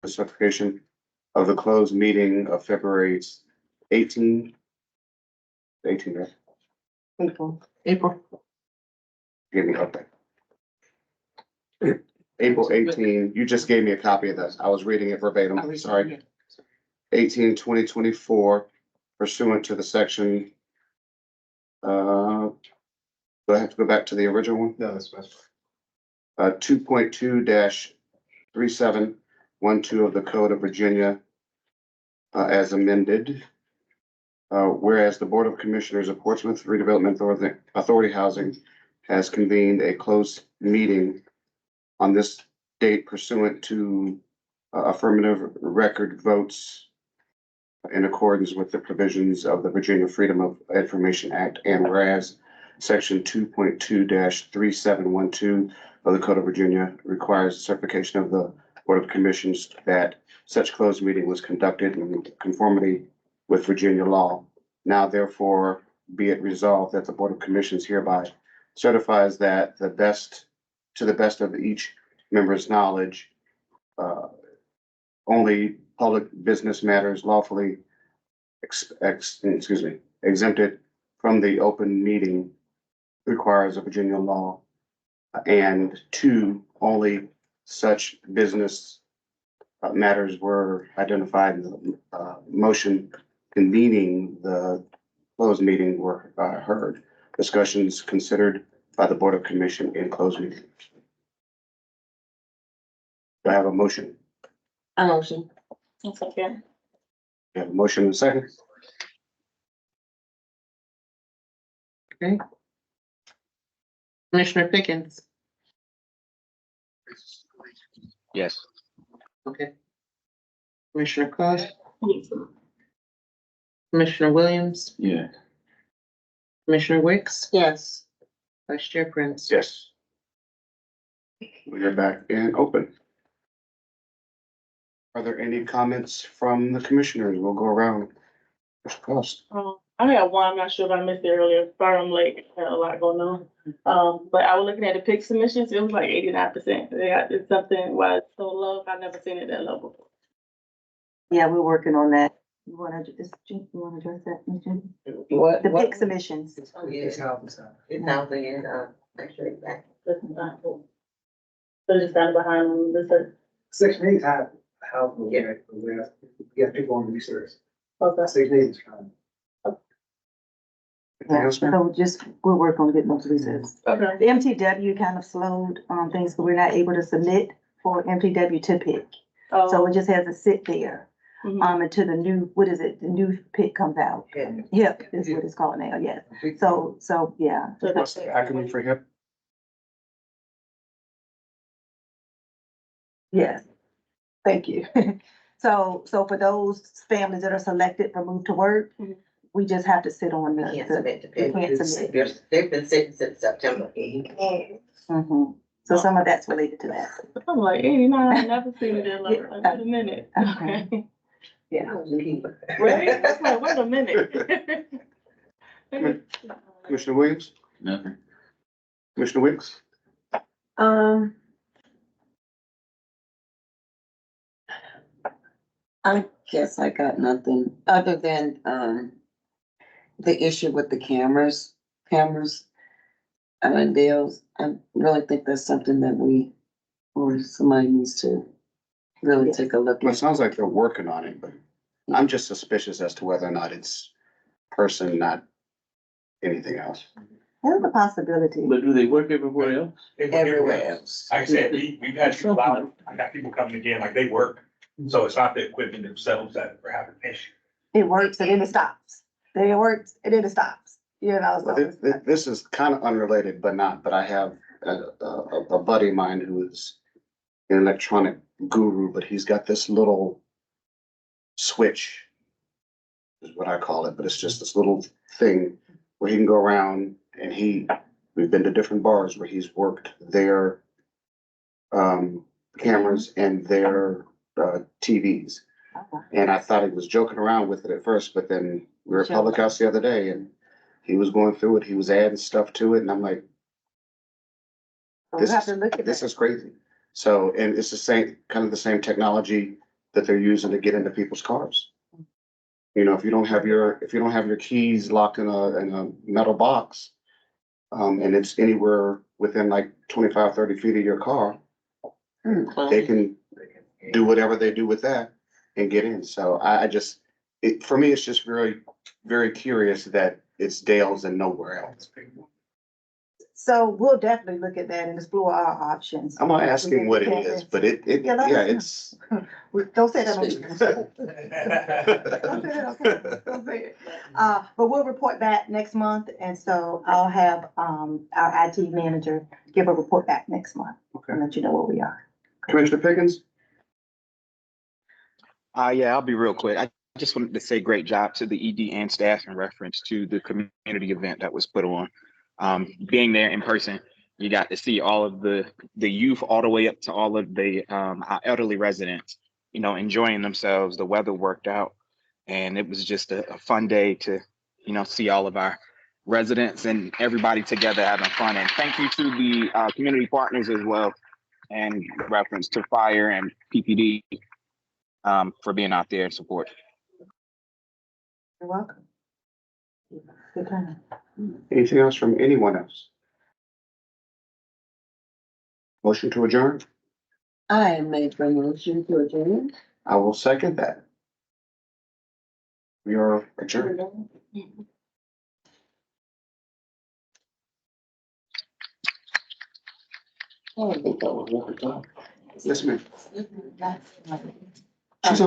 the certification of the closed meeting of February 18. 18, right? April. Give me update. April 18, you just gave me a copy of this. I was reading it verbatim, sorry. 18/2024 pursuant to the section. Do I have to go back to the original one? No, that's best. 2.2-3712 of the Code of Virginia, as amended. Whereas the Board of Commissioners of Portsmouth Redevelopment Authority Housing has convened a closed meeting on this date pursuant to affirmative record votes in accordance with the provisions of the Virginia Freedom of Information Act, and whereas section 2.2-3712 of the Code of Virginia requires certification of the Board of Commissions that such closed meeting was conducted in conformity with Virginia law. Now therefore be it resolved that the Board of Commissions hereby certifies that to the best of each member's knowledge, only public business matters lawfully exempted from the open meeting requires a Virginia law. And two, only such business matters were identified in the motion convening the closed meeting were heard. Discussions considered by the Board of Commission in closed meeting. Do I have a motion? A motion. Okay. We have a motion and a second. Okay. Commissioner Pickens. Yes. Okay. Commissioner Cost, Commissioner Williams, Yeah. Commissioner Wicks, Yes. Vice Chair Prince. Yes. We are back in open. Are there any comments from the commissioners? We'll go around. Mr. Cost. I had one, I'm not sure if I missed it earlier, sorry I'm late, had a lot going on. But I was looking at the PIC submissions, it was like 89%. It's something why it's so low, I've never seen it that low before. Yeah, we're working on that. You wanna address that, Ms. Jen? What? The PIC submissions. Oh, yeah. It's how it's done. It's housing and, actually, back. That's not cool. So just kind of behind on this. Section 8 have how we have people on research. Okay. Section 8 is fine. Anything else, ma'am? So we'll work on getting those results. Okay. The MTW kind of slowed things, but we're not able to submit for MTW to PIC. So it just has to sit there until the new, what is it? The new PIC comes out. HIP is what it's called now, yes. So, yeah. What's the acronym for HIP? Yes. Thank you. So for those families that are selected for move to work, we just have to sit on the. Can't submit to we PIC. can't submit. They've been sitting since September. Mhm. So some of that's related to that. I'm like 89, I've never seen it that low, like, wait a minute. Okay. Okay. Yeah. Right? I was like, wait a minute. Commissioner Williams? Nothing. Commissioner Wicks? I guess I got nothing other than, the issue with the cameras. And deals, I really think that's something that or somebody needs to really take a look Well, it at. sounds like they're working on it, but I'm just suspicious as to whether or not it's person, not anything else. There's a possibility. But do they work everywhere else? Everywhere else. Like I said, we've had people out, I got people coming again, like they work, so it's not the equipment themselves that are having an issue. It works and then it stops. Then it works and then it stops. You know, Well, so. This is kind of unrelated, but I have a buddy of mine who is an electronic guru, but he's got this little switch is what I call it, but it's just this little thing where he can go around and we've been to different bars where he's worked their cameras and their TVs. And I thought he was joking around with it at first, but then we were at Public House the other day and he was going through it. He was adding stuff to it and I'm like, We'll have to look at this that. is crazy. So, and it's the same, kind of the same technology that they're using to get into people's cars. You know, if you don't have your keys locked in a metal box, and it's anywhere within like 25, 30 feet of your car, they can do whatever they do with that and get in. So I just, for me, it's just very, very curious that it's Dale's and nowhere else. So we'll definitely look at that and explore our options. I'm not asking what it is, but Yeah, let yeah, us know. Don't say that on it's. Don't say that, okay? Don't say it. But we'll report back next month, and so I'll have, our IT manager give a report back next month. Okay. And let you know where we are. Commissioner Pickens? Yeah, I'll be real quick. I just wanted to say great job to the ED and staff in reference to the community event that was put on. Being there in person, you got to see all of the youth all the way up to all of the our elderly residents, you know, enjoying themselves. The weather worked out, and it was just a fun day to, you know, see all of our residents and everybody together having fun. And thank you to the community partners as well, and reference to fire and PPD for being out there in support. You're welcome. Good time. Anything else from anyone else? Motion to adjourn? I made the motion to adjourn. I will second that. We are adjourned. Oh, I think that was really good. Yes, ma'am. That's- She's on